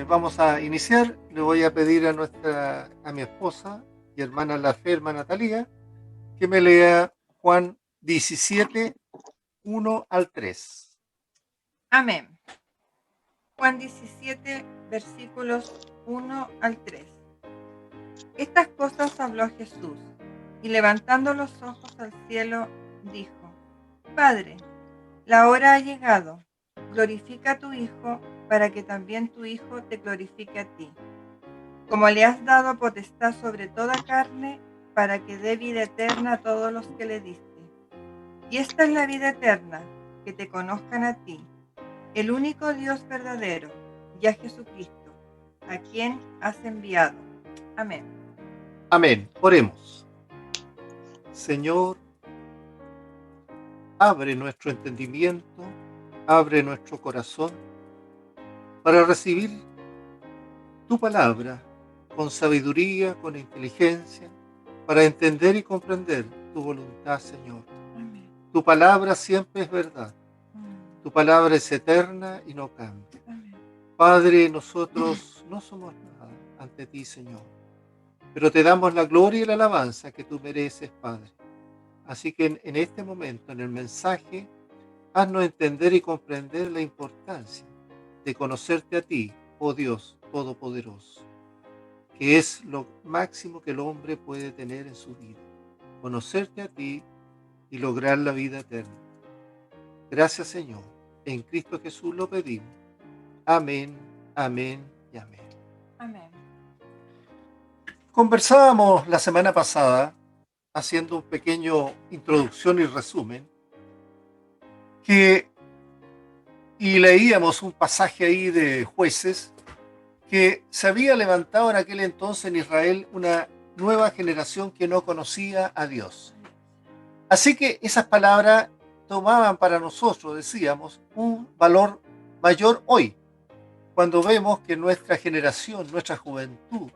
Vamos a iniciar. Le voy a pedir a mi esposa y hermana la fe, hermana Talía, que me lea Juan 17, 1 al 3. Amén. Juan 17, versículos 1 al 3. Estas cosas habló Jesús, y levantando los ojos al cielo, dijo: Padre, la hora ha llegado. Glorifica a tu Hijo, para que también tu Hijo te glorifique a ti, como le has dado potestad sobre toda carne, para que dé vida eterna a todos los que le diste. Y esta es la vida eterna, que te conozcan a ti, el único Dios verdadero, y a Jesucristo, a quien has enviado. Amén. Amén. Oremos. Señor, abre nuestro entendimiento, abre nuestro corazón para recibir tu palabra con sabiduría, con inteligencia, para entender y comprender tu voluntad, Señor. Amén. Tu palabra siempre es verdad. Tu palabra es eterna y no cambia. Amén. Padre, nosotros no somos nada ante ti, Señor, pero te damos la gloria y la alabanza que tú mereces, Padre. Así que en este momento, en el mensaje, haznos entender y comprender la importancia de conocerte a ti, oh Dios Todopoderoso, que es lo máximo que el hombre puede tener en su vida, conocerte a ti y lograr la vida eterna. Gracias, Señor. En Cristo Jesús lo pedimos. Amén, amén y amén. Amén. Conversábamos la semana pasada, haciendo un pequeño introducción y resumen, y leíamos un pasaje ahí de Jueces, que se había levantado en aquel entonces en Israel una nueva generación que no conocía a Dios. Así que esas palabras tomaban para nosotros, decíamos, un valor mayor hoy, cuando vemos que nuestra generación, nuestra juventud,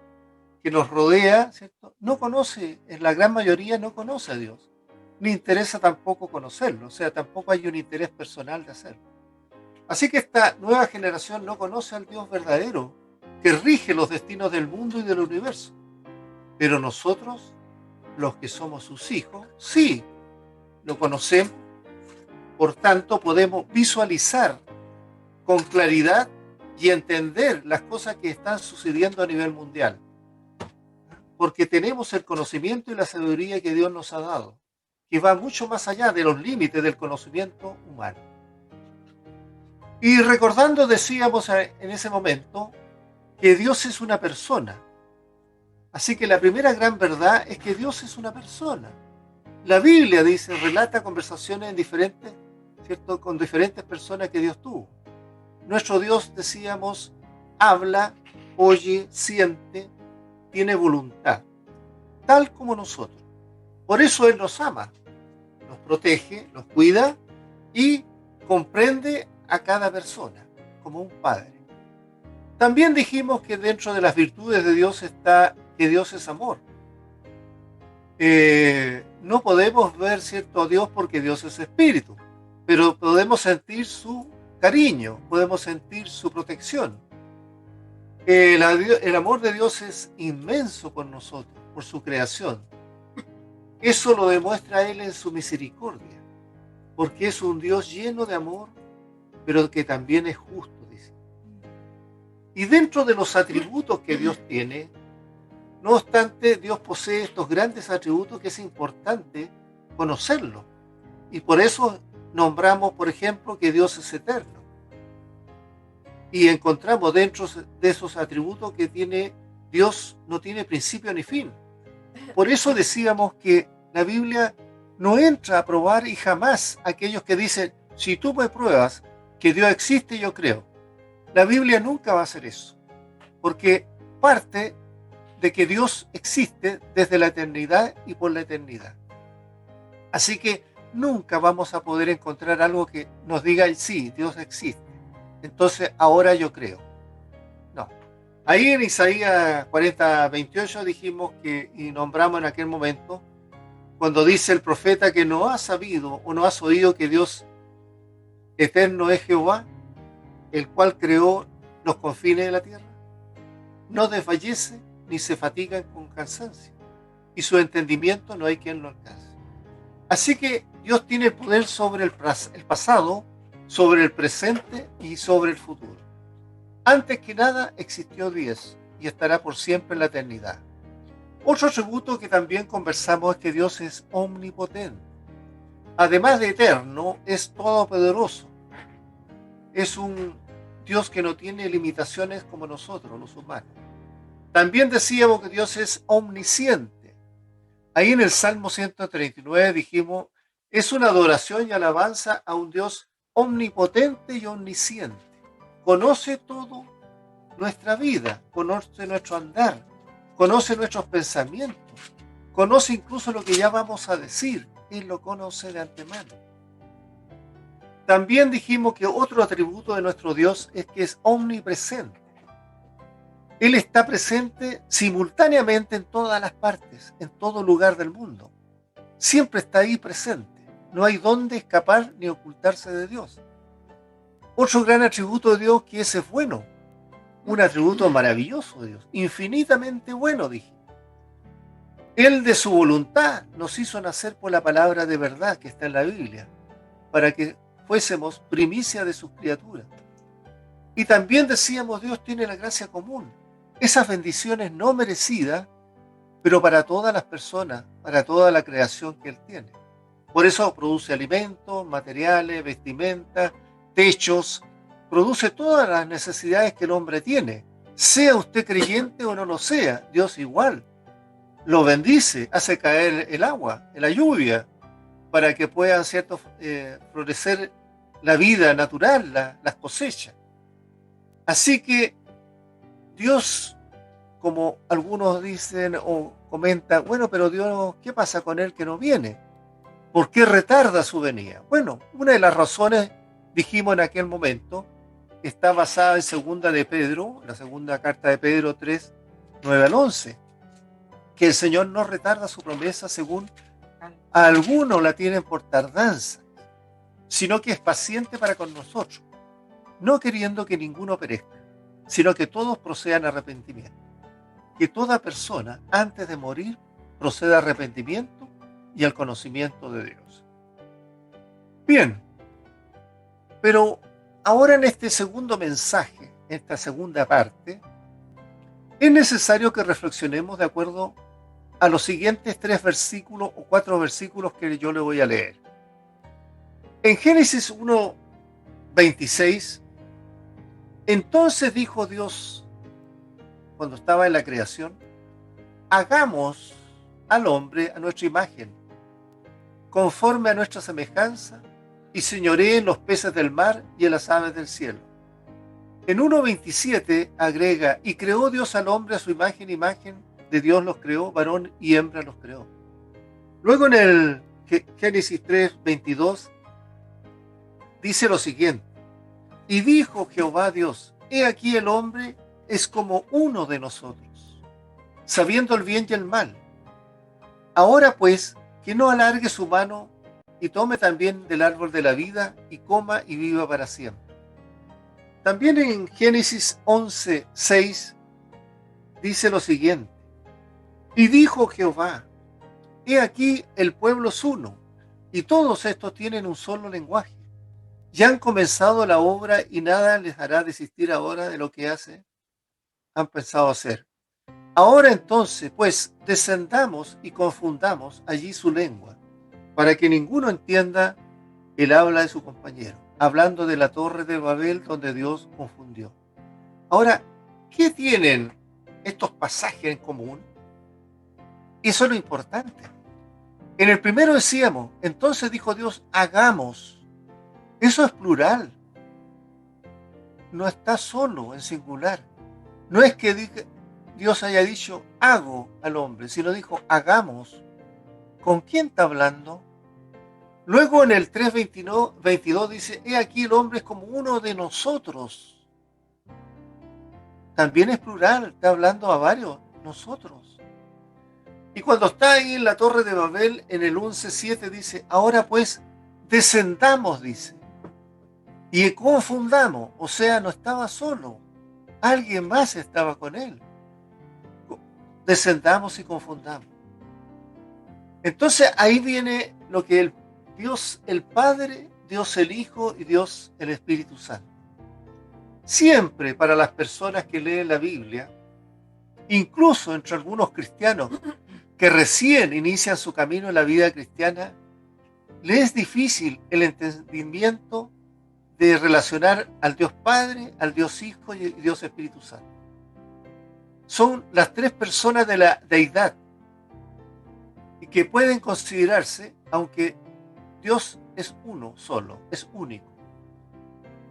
que nos rodea, ¿cierto?, no conoce, en la gran mayoría no conoce a Dios, ni interesa tampoco conocerlo, o sea, tampoco hay un interés personal de hacerlo. Así que esta nueva generación no conoce al Dios verdadero, que rige los destinos del mundo y del universo. Pero nosotros, los que somos sus hijos, sí, lo conocemos, por tanto podemos visualizar con claridad y entender las cosas que están sucediendo a nivel mundial. Porque tenemos el conocimiento y la sabiduría que Dios nos ha dado, que va mucho más allá de los límites del conocimiento humano. Y recordando, decíamos en ese momento, que Dios es una persona. Así que la primera gran verdad es que Dios es una persona. La Biblia dice, relata conversaciones en diferentes, ¿cierto?, con diferentes personas que Dios tuvo. Nuestro Dios, decíamos, habla, oye, siente, tiene voluntad, tal como nosotros. Por eso Él nos ama, nos protege, nos cuida y comprende a cada persona como un padre. También dijimos que dentro de las virtudes de Dios está que Dios es amor. No podemos ver, ¿cierto?, a Dios porque Dios es espíritu, pero podemos sentir su cariño, podemos sentir su protección. El amor de Dios es inmenso por nosotros, por su creación. Eso lo demuestra Él en su misericordia, porque es un Dios lleno de amor, pero que también es justo, dice. Y dentro de los atributos que Dios tiene, no obstante, Dios posee estos grandes atributos que es importante conocerlos. Y por eso nombramos, por ejemplo, que Dios es eterno. Y encontramos dentro de esos atributos que tiene Dios, no tiene principio ni fin. Por eso decíamos que la Biblia no entra a probar y jamás aquellos que dicen, si tú me pruebas que Dios existe, yo creo. La Biblia nunca va a hacer eso, porque parte de que Dios existe desde la eternidad y por la eternidad. Así que nunca vamos a poder encontrar algo que nos diga, sí, Dios existe, entonces ahora yo creo. No. Ahí en Isaías 40:28 dijimos que, y nombramos en aquel momento, cuando dice el profeta que no has sabido o no has oído que Dios eterno es Jehová, el cual creó los confines de la tierra? No desfallece ni se fatiga con cansancio, y su entendimiento no hay quien lo alcance. Así que Dios tiene el poder sobre el pasado, sobre el presente y sobre el futuro. Antes que nada existió Dios y estará por siempre en la eternidad. Otro atributo que también conversamos es que Dios es omnipotente. Además de eterno, es todopoderoso. Es un Dios que no tiene limitaciones como nosotros, los humanos. También decíamos que Dios es omnisciente. Ahí en el Salmo 139 dijimos, es una adoración y alabanza a un Dios omnipotente y omnisciente. Conoce todo nuestra vida, conoce nuestro andar, conoce nuestros pensamientos, conoce incluso lo que ya vamos a decir, Él lo conoce de antemano. También dijimos que otro atributo de nuestro Dios es que es omnipresente. Él está presente simultáneamente en todas las partes, en todo lugar del mundo. Siempre está ahí presente. No hay dónde escapar ni ocultarse de Dios. Otro gran atributo de Dios que es bueno. Un atributo maravilloso de Dios. Infinitamente bueno, dije. Él de su voluntad nos hizo nacer por la palabra de verdad que está en la Biblia, para que fuésemos primicia de sus criaturas. Y también decíamos, Dios tiene la gracia común. Esas bendiciones no merecidas, pero para todas las personas, para toda la creación que Él tiene. Por eso produce alimentos, materiales, vestimentas, techos, produce todas las necesidades que el hombre tiene. Sea usted creyente o no lo sea, Dios igual lo bendice, hace caer el agua, la lluvia, para que puedan florecer la vida natural, las cosechas. Así que Dios, como algunos dicen o comentan, bueno, pero Dios, ¿qué pasa con Él que no viene? ¿Por qué retarda su venida? Bueno, una de las razones, dijimos en aquel momento, está basada en segunda de Pedro, la segunda carta de Pedro 3, 9 al 11, que el Señor no retarda su promesa según a algunos la tienen por tardanza, sino que es paciente para con nosotros, no queriendo que ninguno perezca, sino que todos procedan a arrepentimiento. Que toda persona, antes de morir, proceda a arrepentimiento y al conocimiento de Dios. Bien, pero ahora en este segundo mensaje, en esta segunda parte, es necesario que reflexionemos de acuerdo a los siguientes 3 versículos o 4 versículos que yo le voy a leer. En Génesis 1, 26, entonces dijo Dios, cuando estaba en la creación, hagamos al hombre a nuestra imagen, conforme a nuestra semejanza, y señoree en los peces del mar y en las aves del cielo. En 1.27 agrega, y creó Dios al hombre a su imagen de Dios los creó, varón y hembra los creó. Luego en el Génesis 3.22 dice lo siguiente, y dijo Jehová Dios, he aquí el hombre es como uno de nosotros, sabiendo el bien y el mal. Ahora pues, que no alargue su mano y tome también del árbol de la vida y coma y viva para siempre. También en Génesis 11:6 dice lo siguiente, y dijo Jehová, he aquí el pueblo es uno, y todos estos tienen un solo lenguaje. Ya han comenzado la obra y nada les hará desistir ahora de lo que han pensado hacer. Ahora entonces, pues, descendamos y confundamos allí su lengua, para que ninguno entienda el habla de su compañero, hablando de la torre de Babel donde Dios confundió. Ahora, ¿qué tienen estos pasajes en común? Eso es lo importante. En el primero decíamos, entonces dijo Dios, hagamos. Eso es plural. No está solo en singular. No es que Dios haya dicho, hago al hombre, sino dijo, hagamos. ¿Con quién está hablando? Luego en el 3:22 dice, he aquí el hombre es como uno de nosotros. También es plural, está hablando a varios, nosotros. Y cuando está ahí en la torre de Babel, en el 11:7 dice, ahora pues, descendamos, dice, y confundamos, o sea, no estaba solo, Alguien más estaba con él. Descendamos y confundamos. Entonces ahí viene lo que Dios el Padre, Dios el Hijo y Dios el Espíritu Santo. Siempre para las personas que leen la Biblia, incluso entre algunos cristianos que recién inician su camino en la vida cristiana, les es difícil el entendimiento de relacionar al Dios Padre, al Dios Hijo y Dios Espíritu Santo. Son las tres personas de la deidad y que pueden considerarse, aunque Dios es uno solo, es único.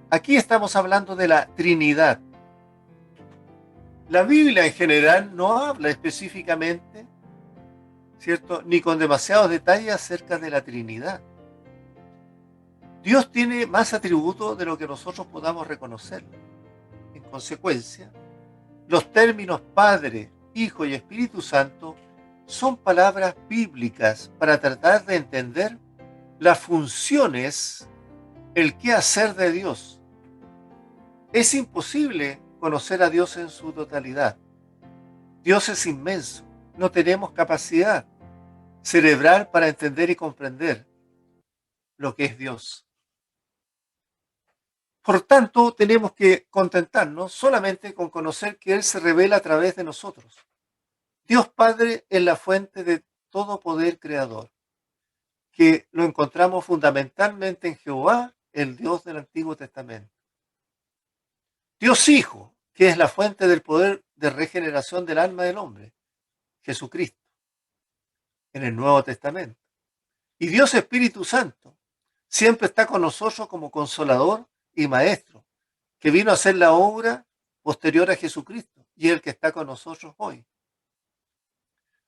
Aquí estamos hablando de la Trinidad. La Biblia en general no habla específicamente, ¿cierto?, ni con demasiados detalles acerca de la Trinidad. Dios tiene más atributos de lo que nosotros podamos reconocer. En consecuencia, los términos Padre, Hijo y Espíritu Santo son palabras bíblicas para tratar de entender las funciones, el quehacer de Dios. Es imposible conocer a Dios en su totalidad. Dios es inmenso. No tenemos capacidad cerebral para entender y comprender lo que es Dios. Por tanto, tenemos que contentarnos solamente con conocer que Él se revela a través de nosotros. Dios Padre es la fuente de todo poder creador, que lo encontramos fundamentalmente en Jehová, el Dios del Antiguo Testamento. Dios Hijo, que es la fuente del poder de regeneración del alma del hombre, Jesucristo, en el Nuevo Testamento. Y Dios Espíritu Santo siempre está con nosotros como consolador y maestro, que vino a hacer la obra posterior a Jesucristo y el que está con nosotros hoy.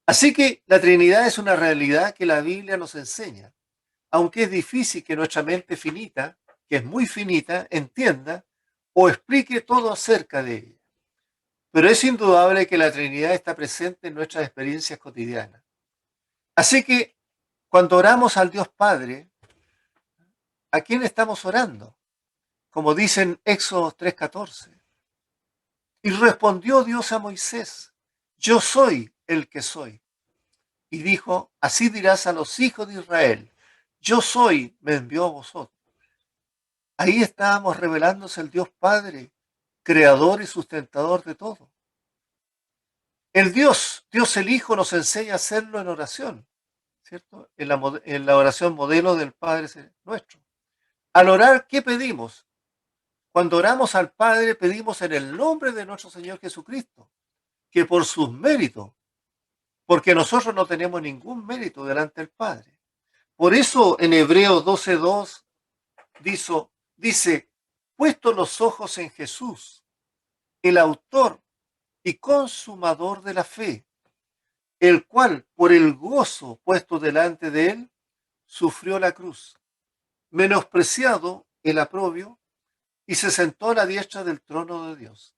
Así que la Trinidad es una realidad que la Biblia nos enseña, aunque es difícil que nuestra mente finita, que es muy finita, entienda o explique todo acerca de ella. Pero es indudable que la Trinidad está presente en nuestras experiencias cotidianas. Así que cuando oramos al Dios Padre, ¿a quién estamos orando? Como dice en Éxodo 3:14. Y respondió Dios a Moisés, yo soy el que soy. Y dijo, así dirás a los hijos de Israel, yo soy, me envió a vosotros. Ahí estábamos revelándose el Dios Padre, creador y sustentador de todo. El Dios el Hijo nos enseña a hacerlo en oración, ¿cierto? En la oración modelo del Padre nuestro. Al orar, ¿qué pedimos? Cuando oramos al Padre, pedimos en el nombre de nuestro Señor Jesucristo, que por sus méritos, porque nosotros no tenemos ningún mérito delante del Padre. Por eso en Hebreos 12:2 dice, puesto los ojos en Jesús, el autor y consumador de la fe, el cual por el gozo puesto delante de él, sufrió la cruz, menospreciado el oprobio, y se sentó a la diestra del trono de Dios.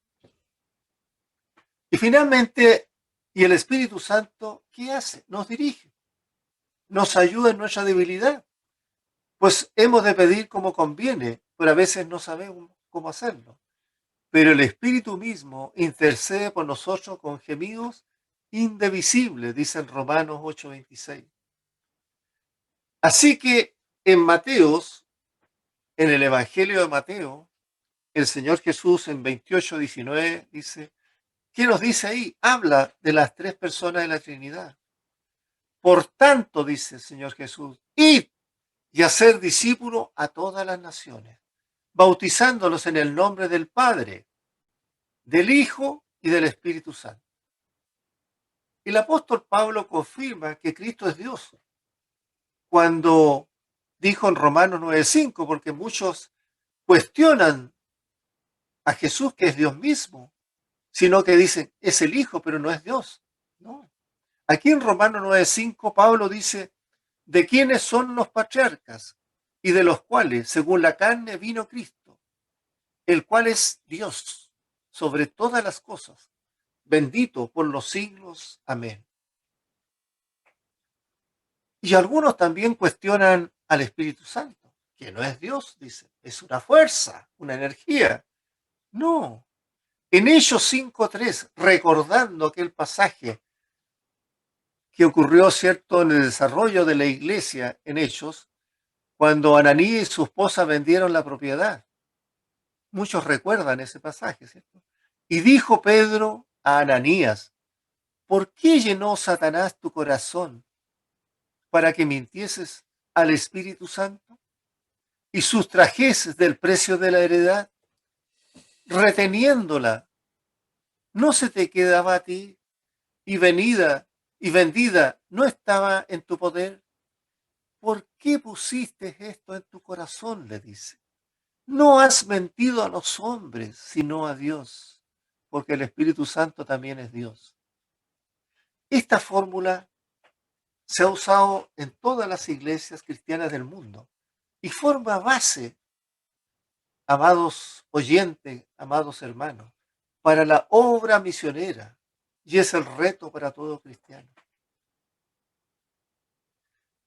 Y finalmente, y el Espíritu Santo, ¿qué hace? Nos dirige, nos ayuda en nuestra debilidad, pues hemos de pedir como conviene, pero a veces no sabemos cómo hacerlo. Pero el Espíritu mismo intercede por nosotros con gemidos indivisibles, dice en Romanos 8:26. Así que en Mateos, en el Evangelio de Mateo, el Señor Jesús en 28:19 dice, ¿qué nos dice ahí? Habla de las tres personas de la Trinidad. Por tanto, dice el Señor Jesús, id y hacer discípulos a todas las naciones, bautizándolos en el nombre del Padre, del Hijo y del Espíritu Santo. El apóstol Pablo confirma que Cristo es Dios cuando dijo en Romanos 9:5, porque muchos cuestionan a Jesús que es Dios mismo, sino que dicen es el Hijo, pero no es Dios. No. Aquí en Romanos 9:5 Pablo dice, ¿de quiénes son los patriarcas? Y de los cuales, según la carne, vino Cristo, el cual es Dios sobre todas las cosas, bendito por los siglos. Amén. Y algunos también cuestionan al Espíritu Santo, que no es Dios, dice, es una fuerza, una energía. No, En Hechos 5:3, recordando aquel pasaje que ocurrió, ¿cierto?, en el desarrollo de la iglesia en Hechos, cuando Ananías y su esposa vendieron la propiedad. Muchos recuerdan ese pasaje, ¿cierto? Y dijo Pedro a Ananías, ¿por qué llenó Satanás tu corazón para que mintieses al Espíritu Santo y sustrajeses del precio de la heredad, reteniéndola? ¿No se te quedaba a ti y venida y vendida no estaba en tu poder? ¿Por qué pusiste esto en tu corazón?, le dice. No has mentido a los hombres, sino a Dios, porque el Espíritu Santo también es Dios. Esta fórmula se ha usado en todas las iglesias cristianas del mundo y forma base, amados oyentes, amados hermanos, para la obra misionera, y es el reto para todo cristiano.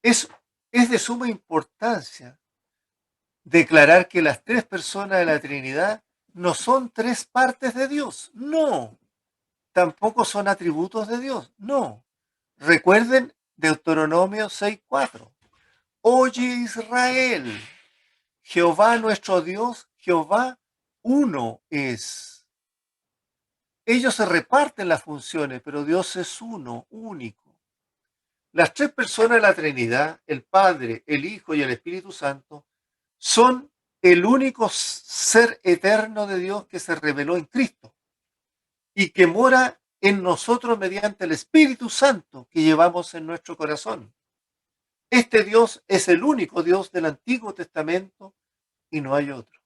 Es, es de suma importancia declarar que las tres personas de la Trinidad no son tres partes de Dios, no. Tampoco son atributos de Dios, no. Recuerden Deuteronomio 6:4. Oye Israel, Jehová nuestro Dios, Jehová uno es. Ellos se reparten las funciones, pero Dios es uno, único. Las tres personas de la Trinidad, el Padre, el Hijo y el Espíritu Santo, son el único ser eterno de Dios que se reveló en Cristo y que mora en nosotros mediante el Espíritu Santo que llevamos en nuestro corazón. Este Dios es el único Dios del Antiguo Testamento y no hay otro.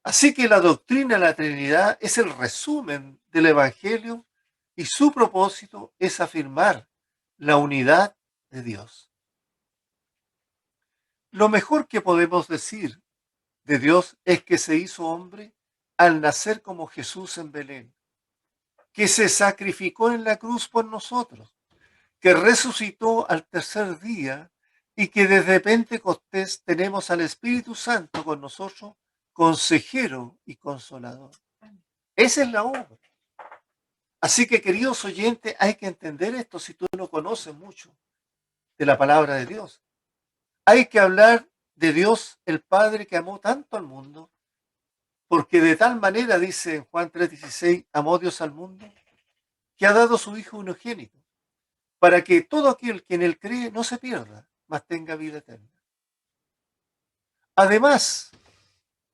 Así que la doctrina de la Trinidad es el resumen del Evangelio y su propósito es afirmar la unidad de Dios. Lo mejor que podemos decir de Dios es que se hizo hombre al nacer como Jesús en Belén, que se sacrificó en la cruz por nosotros, que resucitó al tercer día y que desde Pentecostés tenemos al Espíritu Santo con nosotros, consejero y consolador. Esa es la obra. Así que, queridos oyentes, hay que entender esto si tú no conoces mucho de la palabra de Dios. Hay que hablar de Dios, el Padre que amó tanto al mundo, porque de tal manera, dice en Juan 3:16, amó Dios al mundo, que ha dado su Hijo unigénito, para que todo aquel que en él cree no se pierda, mas tenga vida eterna. Además,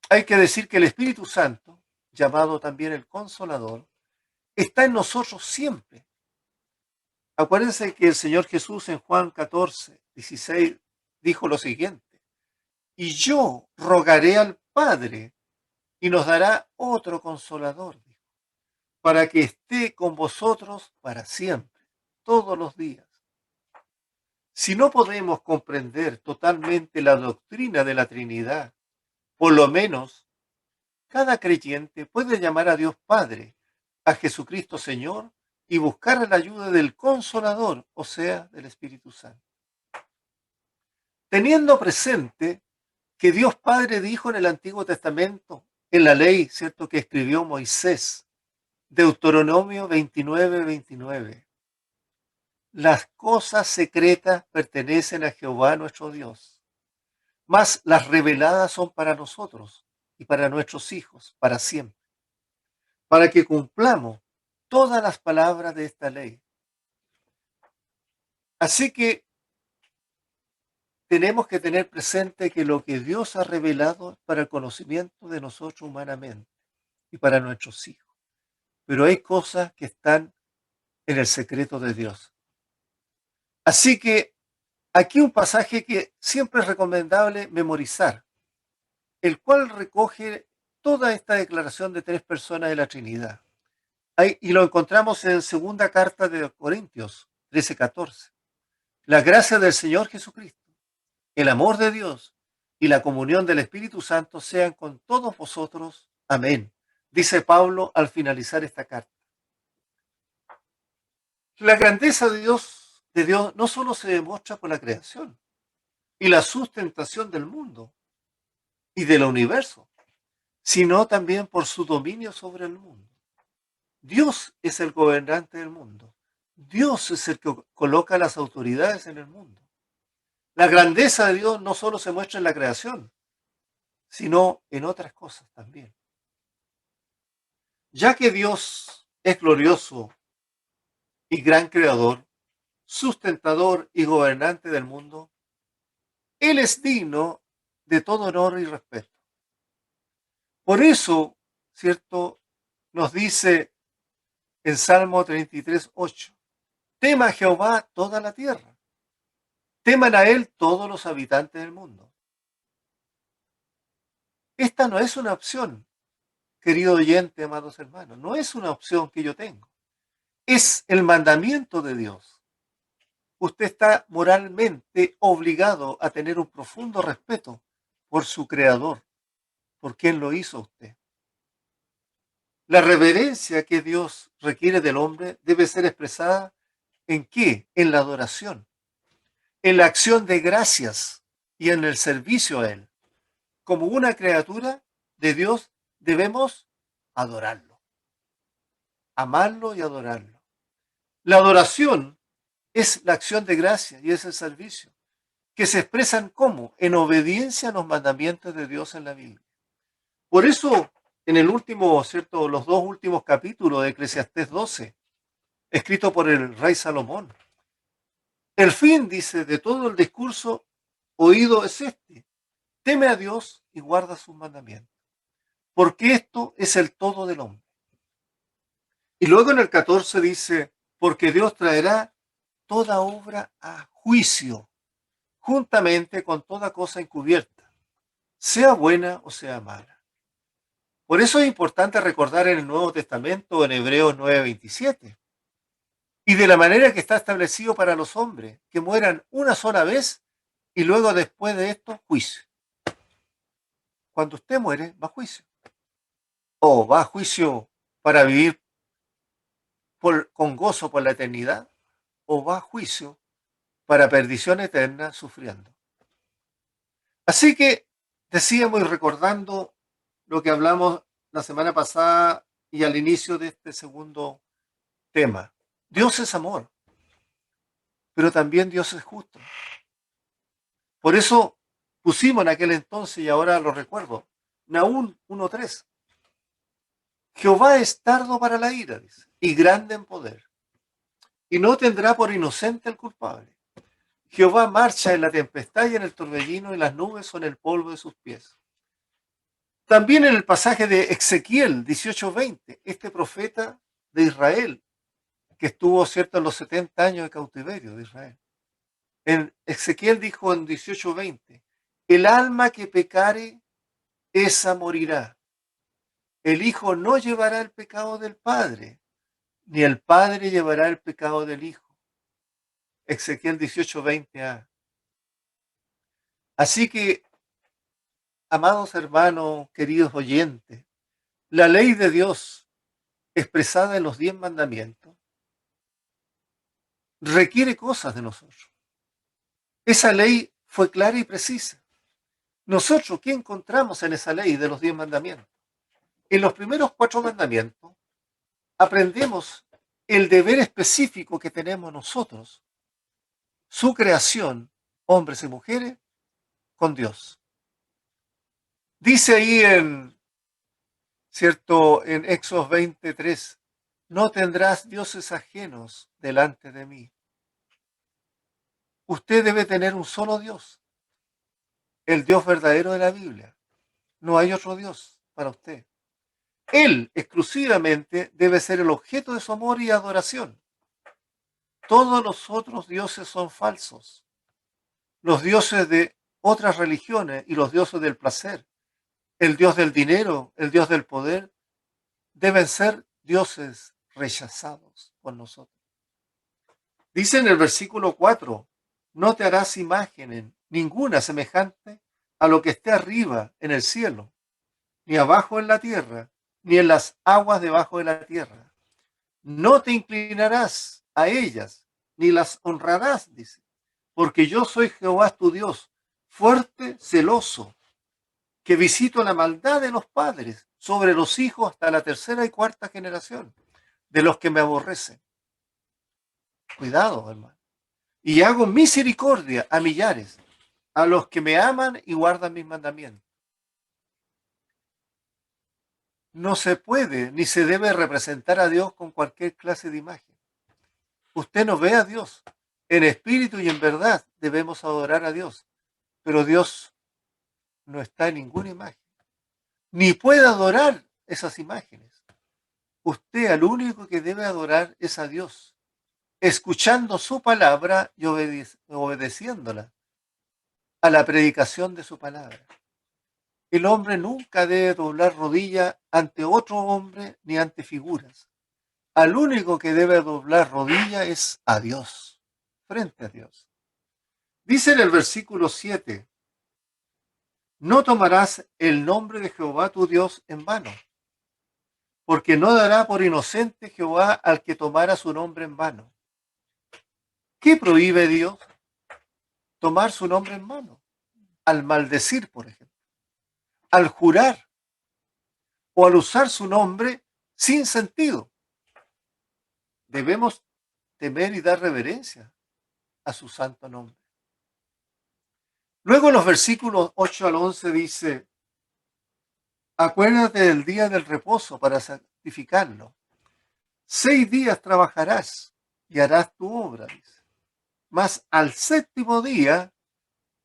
hay que decir que el Espíritu Santo, llamado también el Consolador, está en nosotros siempre. Acuérdense que el Señor Jesús en Juan 14:16 dijo lo siguiente, y yo rogaré al Padre y nos dará otro Consolador, dijo, para que esté con vosotros para siempre, todos los días. Si no podemos comprender totalmente la doctrina de la Trinidad, por lo menos cada creyente puede llamar a Dios Padre, a Jesucristo Señor y buscar la ayuda del Consolador, o sea, del Espíritu Santo. Teniendo presente que Dios Padre dijo en el Antiguo Testamento, en la ley, ¿cierto?, que escribió Moisés, Deuteronomio 29:29. Las cosas secretas pertenecen a Jehová nuestro Dios, mas las reveladas son para nosotros y para nuestros hijos, para siempre, para que cumplamos todas las palabras de esta ley. Así que tenemos que tener presente que lo que Dios ha revelado es para el conocimiento de nosotros humanamente y para nuestros hijos. Pero hay cosas que están en el secreto de Dios. Así que aquí un pasaje que siempre es recomendable memorizar, el cual recoge toda esta declaración de tres personas de la Trinidad. Y lo encontramos en segunda carta de Corintios 13:14. La gracia del Señor Jesucristo, el amor de Dios y la comunión del Espíritu Santo sean con todos vosotros. Amén. Dice Pablo al finalizar esta carta. La grandeza de Dios no solo se demuestra por la creación y la sustentación del mundo y del universo, sino también por su dominio sobre el mundo. Dios es el gobernante del mundo. Dios es el que coloca las autoridades en el mundo. La grandeza de Dios no solo se muestra en la creación, sino en otras cosas también. Ya que Dios es glorioso y gran creador, sustentador y gobernante del mundo, Él es digno de todo honor y respeto. Por eso, ¿cierto? Nos dice en Salmo 33:8, tema a Jehová toda la tierra, teman a Él todos los habitantes del mundo. Esta no es una opción, querido oyente, amados hermanos, no es una opción que yo tengo, es el mandamiento de Dios. Usted está moralmente obligado a tener un profundo respeto por su creador, por quien lo hizo usted. La reverencia que Dios requiere del hombre debe ser expresada ¿en qué? En la adoración, en la acción de gracias y en el servicio a Él. Como una criatura de Dios debemos adorarlo, amarlo y adorarlo. La adoración es la acción de gracia y es el servicio, que se expresan como en obediencia a los mandamientos de Dios en la Biblia. Por eso, en el último, ¿cierto? Los dos últimos capítulos de Eclesiastés 12, escrito por el rey Salomón, el fin, dice, de todo el discurso oído es este: teme a Dios y guarda sus mandamientos, porque esto es el todo del hombre. Y luego en el 14 dice, porque Dios traerá toda obra a juicio, juntamente con toda cosa encubierta, sea buena o sea mala. Por eso es importante recordar en el Nuevo Testamento, en Hebreos 9:27, y de la manera que está establecido para los hombres, que mueran una sola vez y luego después de esto, juicio. Cuando usted muere, va a juicio. O va a juicio para vivir con gozo por la eternidad, o va a juicio para perdición eterna sufriendo. Así que decíamos y recordando lo que hablamos la semana pasada y al inicio de este segundo tema. Dios es amor, pero también Dios es justo. Por eso pusimos en aquel entonces, y ahora lo recuerdo, Nahum 1:3. Jehová es tardo para la ira, dice, y grande en poder, y no tendrá por inocente al culpable. Jehová marcha en la tempestad y en el torbellino, y las nubes son el polvo de sus pies. También en el pasaje de Ezequiel 18:20, este profeta de Israel, que estuvo, cierto, en los 70 años de cautiverio de Israel. En Ezequiel dijo en 18:20, el alma que pecare, esa morirá. El hijo no llevará el pecado del padre, ni el padre llevará el pecado del hijo. Ezequiel 18:20a. Así que, amados hermanos, queridos oyentes, la ley de Dios expresada en los 10 mandamientos requiere cosas de nosotros. Esa ley fue clara y precisa. Nosotros, ¿qué encontramos en esa ley de los 10 mandamientos? En los primeros 4 mandamientos aprendemos el deber específico que tenemos nosotros, su creación, hombres y mujeres, con Dios. Dice ahí en Éxodo 23, no tendrás dioses ajenos delante de mí. Usted debe tener un solo Dios, el Dios verdadero de la Biblia. No hay otro Dios para usted. Él exclusivamente debe ser el objeto de su amor y adoración. Todos los otros dioses son falsos. Los dioses de otras religiones y los dioses del placer, el dios del dinero, el dios del poder, deben ser dioses rechazados por nosotros. Dice en el versículo 4, no te harás imagen ninguna semejante a lo que esté arriba en el cielo, ni abajo en la tierra, ni en las aguas debajo de la tierra. No te inclinarás a ellas, ni las honrarás, dice, porque yo soy Jehová tu Dios, fuerte, celoso, que visito la maldad de los padres sobre los hijos hasta la tercera y cuarta generación, de los que me aborrecen. Cuidado, hermano. Y hago misericordia a millares, a los que me aman y guardan mis mandamientos. No se puede ni se debe representar a Dios con cualquier clase de imagen. Usted no ve a Dios. En espíritu y en verdad debemos adorar a Dios. Pero Dios no está en ninguna imagen. Ni puede adorar esas imágenes. Usted al único que debe adorar es a Dios, escuchando su palabra y obedeciéndola a la predicación de su palabra. El hombre nunca debe doblar rodilla ante otro hombre ni ante figuras. Al único que debe doblar rodilla es a Dios, frente a Dios. Dice en el versículo 7, no tomarás el nombre de Jehová tu Dios en vano, porque no dará por inocente Jehová al que tomara su nombre en vano. ¿Qué prohíbe Dios? Tomar su nombre en vano. Al maldecir, por ejemplo, al jurar o al usar su nombre sin sentido. Debemos temer y dar reverencia a su santo nombre. Luego en los versículos 8 al 11 dice, acuérdate del día del reposo para santificarlo. 6 días trabajarás y harás tu obra, dice. Mas al séptimo día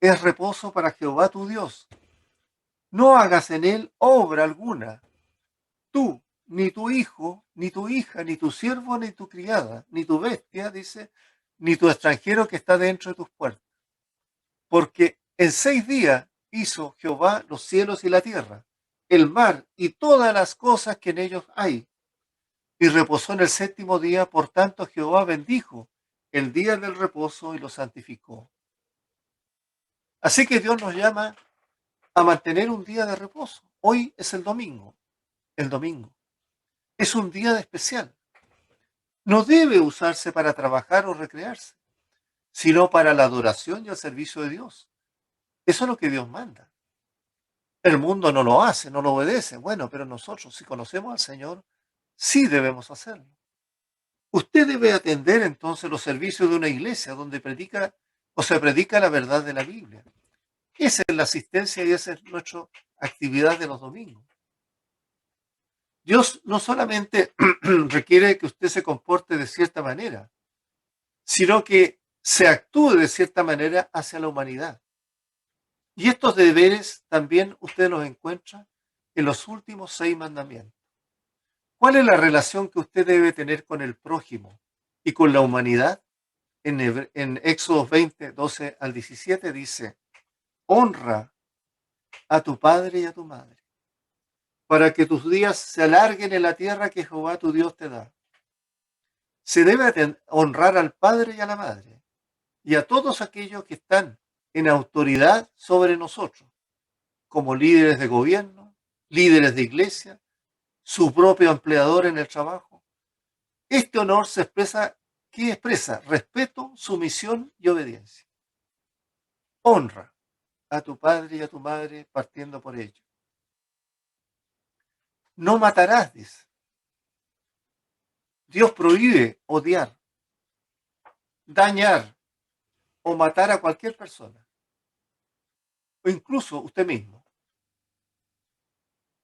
es reposo para Jehová tu Dios. No hagas en él obra alguna, tú, ni tu hijo, ni tu hija, ni tu siervo, ni tu criada, ni tu bestia, dice, ni tu extranjero que está dentro de tus puertas. Porque en 6 días hizo Jehová los cielos y la tierra, el mar y todas las cosas que en ellos hay. Y reposó en el séptimo día, por tanto Jehová bendijo el día del reposo y lo santificó. Así que Dios nos llama a mantener un día de reposo. Hoy es el domingo. El domingo es un día especial. No debe usarse para trabajar o recrearse, sino para la adoración y el servicio de Dios. Eso es lo que Dios manda. El mundo no lo hace, no lo obedece. Bueno, pero nosotros, si conocemos al Señor, sí debemos hacerlo. Usted debe atender entonces los servicios de una iglesia donde predica o se predica la verdad de la Biblia. Esa es la asistencia y esa es nuestra actividad de los domingos. Dios no solamente requiere que usted se comporte de cierta manera, sino que se actúe de cierta manera hacia la humanidad. Y estos deberes también usted los encuentra en los últimos 6 mandamientos. ¿Cuál es la relación que usted debe tener con el prójimo y con la humanidad? En Éxodo 20, 12 al 17 dice, honra a tu padre y a tu madre, para que tus días se alarguen en la tierra que Jehová tu Dios te da. Se debe honrar al padre y a la madre, y a todos aquellos que están en autoridad sobre nosotros, como líderes de gobierno, líderes de iglesia, su propio empleador en el trabajo. Este honor se expresa, ¿qué expresa? Respeto, sumisión y obediencia. Honra a tu padre y a tu madre partiendo por ello. No matarás, dice. Dios prohíbe odiar, dañar o matar a cualquier persona, o incluso usted mismo.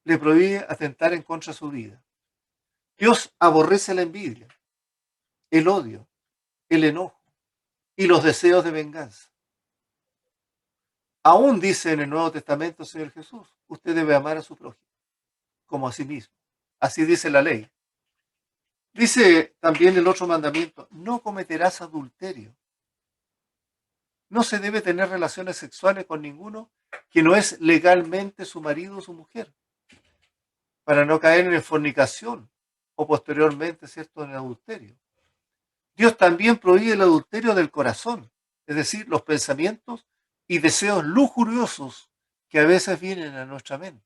Le prohíbe atentar en contra de su vida. Dios aborrece la envidia, el odio, el enojo y los deseos de venganza. Aún dice en el Nuevo Testamento el Señor Jesús, usted debe amar a su prójimo como a sí mismo. Así dice la ley. Dice también el otro mandamiento, no cometerás adulterio. No se debe tener relaciones sexuales con ninguno que no es legalmente su marido o su mujer, para no caer en fornicación o posteriormente, ¿cierto?, en el adulterio. Dios también prohíbe el adulterio del corazón, es decir, los pensamientos y deseos lujuriosos que a veces vienen a nuestra mente.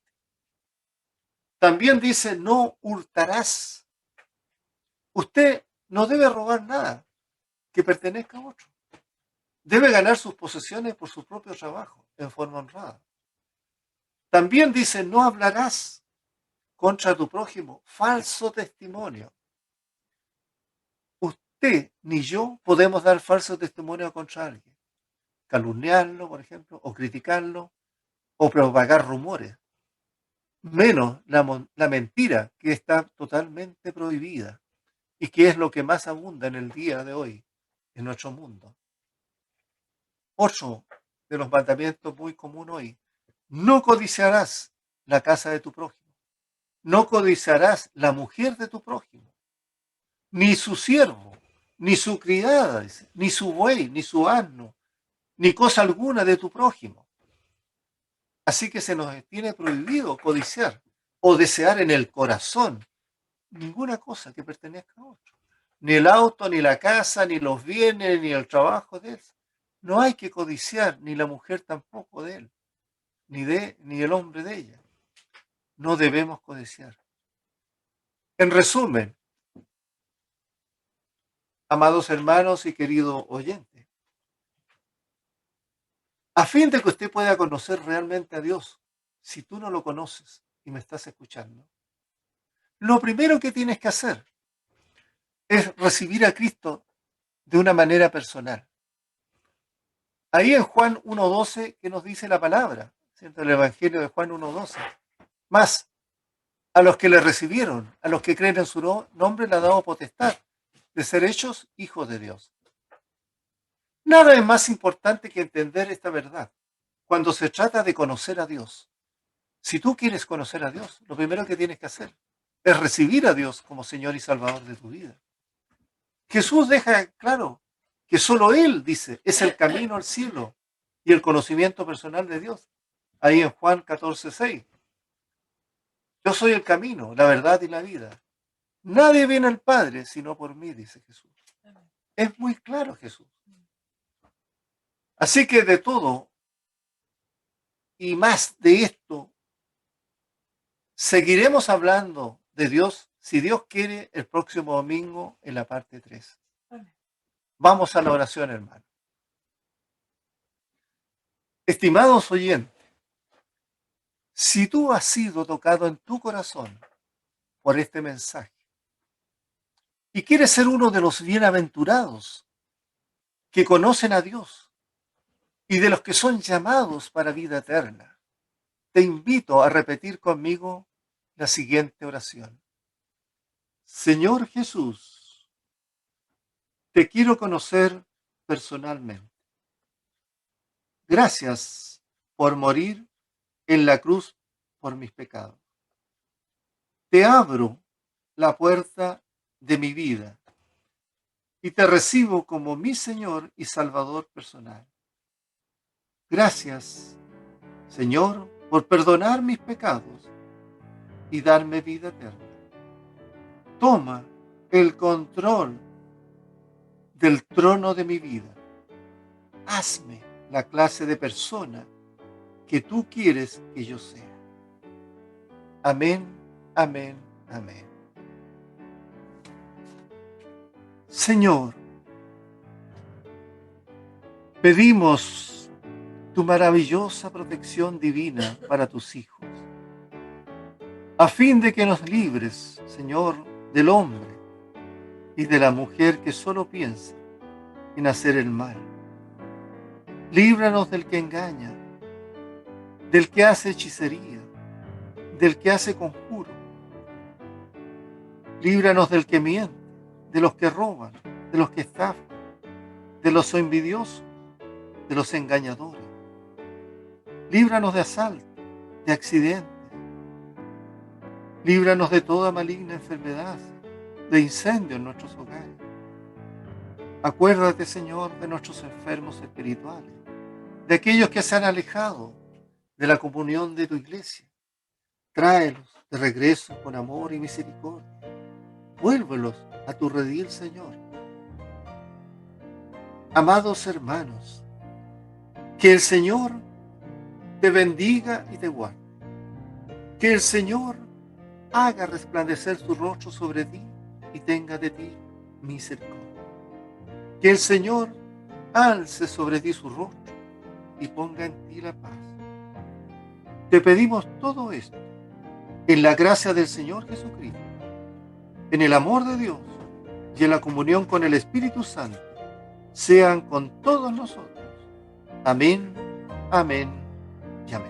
También dice, no hurtarás. Usted no debe robar nada que pertenezca a otro. Debe ganar sus posesiones por su propio trabajo, en forma honrada. También dice, no hablarás contra tu prójimo falso testimonio. Usted ni yo podemos dar falso testimonio contra alguien. Calumniarlo, por ejemplo, o criticarlo, o propagar rumores. Menos la mentira, que está totalmente prohibida y que es lo que más abunda en el día de hoy en nuestro mundo. Otro de los mandamientos muy común hoy: no codiciarás la casa de tu prójimo, no codiciarás la mujer de tu prójimo, ni su siervo, ni su criada, ni su buey, ni su asno, ni cosa alguna de tu prójimo. Así que se nos tiene prohibido codiciar o desear en el corazón ninguna cosa que pertenezca a otro. Ni el auto, ni la casa, ni los bienes, ni el trabajo de él. No hay que codiciar, ni la mujer tampoco de él, ni el hombre de ella. No debemos codiciar. En resumen, amados hermanos y querido oyente, a fin de que usted pueda conocer realmente a Dios, si tú no lo conoces y me estás escuchando, lo primero que tienes que hacer es recibir a Cristo de una manera personal. Ahí en Juan 1.12, que nos dice la palabra, ¿cierto? El Evangelio de Juan 1.12. Más, a los que le recibieron, a los que creen en su nombre, le ha dado potestad de ser hechos hijos de Dios. Nada es más importante que entender esta verdad cuando se trata de conocer a Dios. Si tú quieres conocer a Dios, lo primero que tienes que hacer es recibir a Dios como Señor y Salvador de tu vida. Jesús deja claro que solo Él, dice, es el camino al cielo y el conocimiento personal de Dios. Ahí en Juan 14.6. Yo soy el camino, la verdad y la vida. Nadie viene al Padre sino por mí, dice Jesús. Es muy claro Jesús. Así que de todo y más de esto, seguiremos hablando de Dios, si Dios quiere, el próximo domingo en la parte 3. Vamos a la oración, hermano. Estimados oyentes, si tú has sido tocado en tu corazón por este mensaje y quieres ser uno de los bienaventurados que conocen a Dios y de los que son llamados para vida eterna, te invito a repetir conmigo la siguiente oración. Señor Jesús, te quiero conocer personalmente. Gracias por morir en la cruz por mis pecados. Te abro la puerta de mi vida y te recibo como mi Señor y Salvador personal. Gracias, Señor, por perdonar mis pecados y darme vida eterna. Toma el control del trono de mi vida. Hazme la clase de persona que tú quieres que yo sea. Amén, amén, amén. Señor, pedimos tu maravillosa protección divina para tus hijos, a fin de que nos libres, Señor, del hombre y de la mujer que solo piensa en hacer el mal. Líbranos del que engaña, del que hace hechicería, del que hace conjuro. Líbranos del que miente, de los que roban, de los que estafan, de los envidiosos, de los engañadores. Líbranos de asalto, de accidentes. Líbranos de toda maligna enfermedad, de incendio en nuestros hogares. Acuérdate, Señor, de nuestros enfermos espirituales, de aquellos que se han alejado de la comunión de tu iglesia. Tráelos de regreso con amor y misericordia. Vuélvelos a tu redil, Señor. Amados hermanos, que el Señor te bendiga y te guarde. Que el Señor haga resplandecer su rostro sobre ti y tenga de ti misericordia. Que el Señor alce sobre ti su rostro y ponga en ti la paz. Te pedimos todo esto en la gracia del Señor Jesucristo, en el amor de Dios y en la comunión con el Espíritu Santo, sean con todos nosotros. Amén, amén y amén.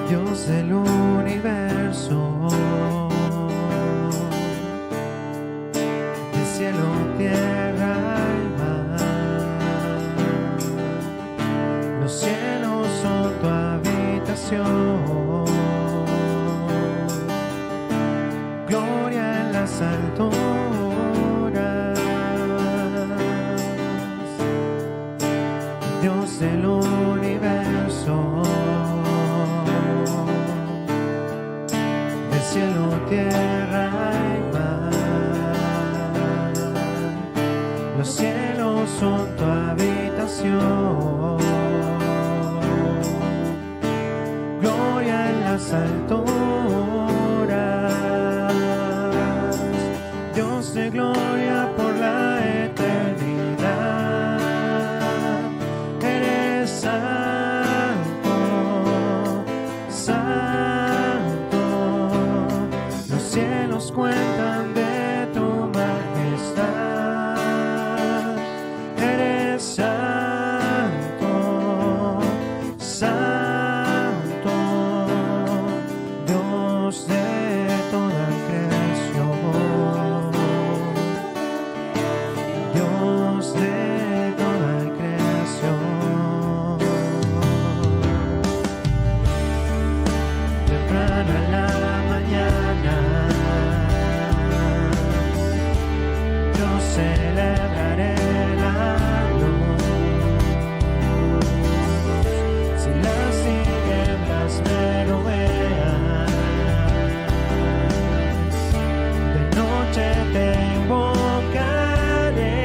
Dios del universo, del cielo, tierra y mar. Los cielos son tu habitación, gloria en las alturas. Dios del universo, cielo, tierra y mar. Los cielos son tu habitación, gloria en las alturas. Dios de gloria por la eternidad. Eres santo, santo. Los cielos cuentan de tu majestad. Eres santo, santo, Dios de toda creación, Dios de toda creación. Temprano en la mañana yo celebraré la luz. Si las tinieblas me rodean, de noche te invocaré.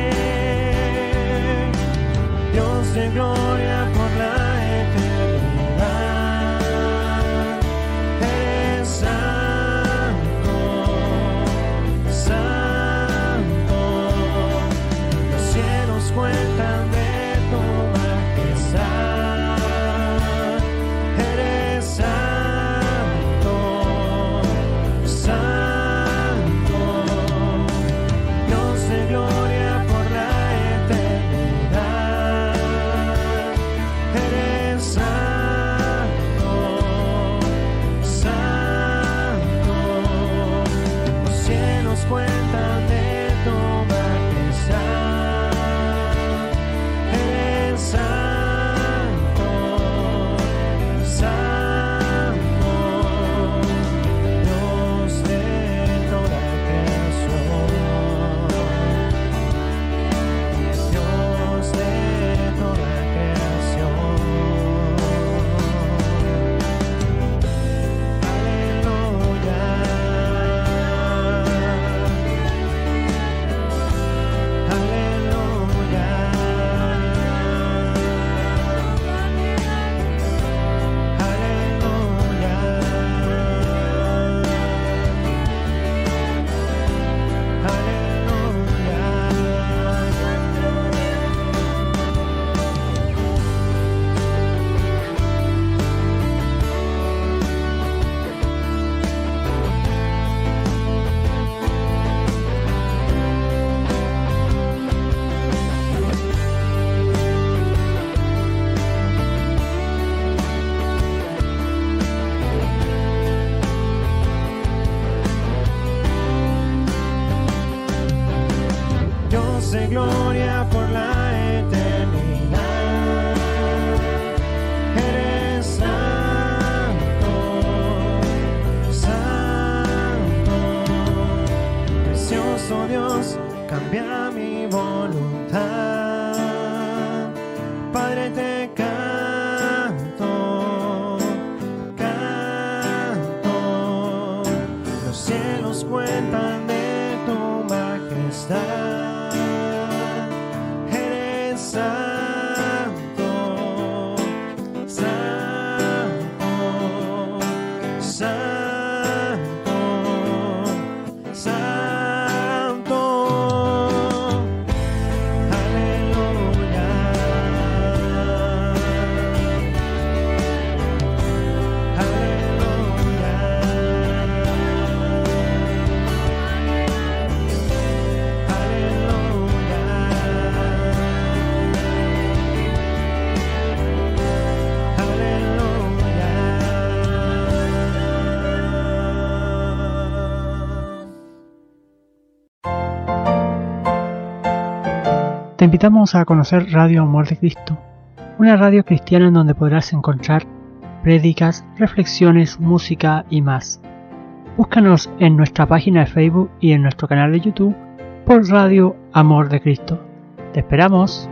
Dios de gloria por la eternidad. Eres de gloria por la eternidad. Eres santo, santo, precioso Dios, cambia mi voluntad. Padre, te canto, canto, los cielos cuentan de tu majestad. Eres santo, santo, santo, santo. Aleluya. Te invitamos a conocer Radio Amor de Cristo, una radio cristiana en donde podrás encontrar prédicas, reflexiones, música y más. Búscanos en nuestra página de Facebook y en nuestro canal de YouTube por Radio Amor de Cristo. ¡Te esperamos!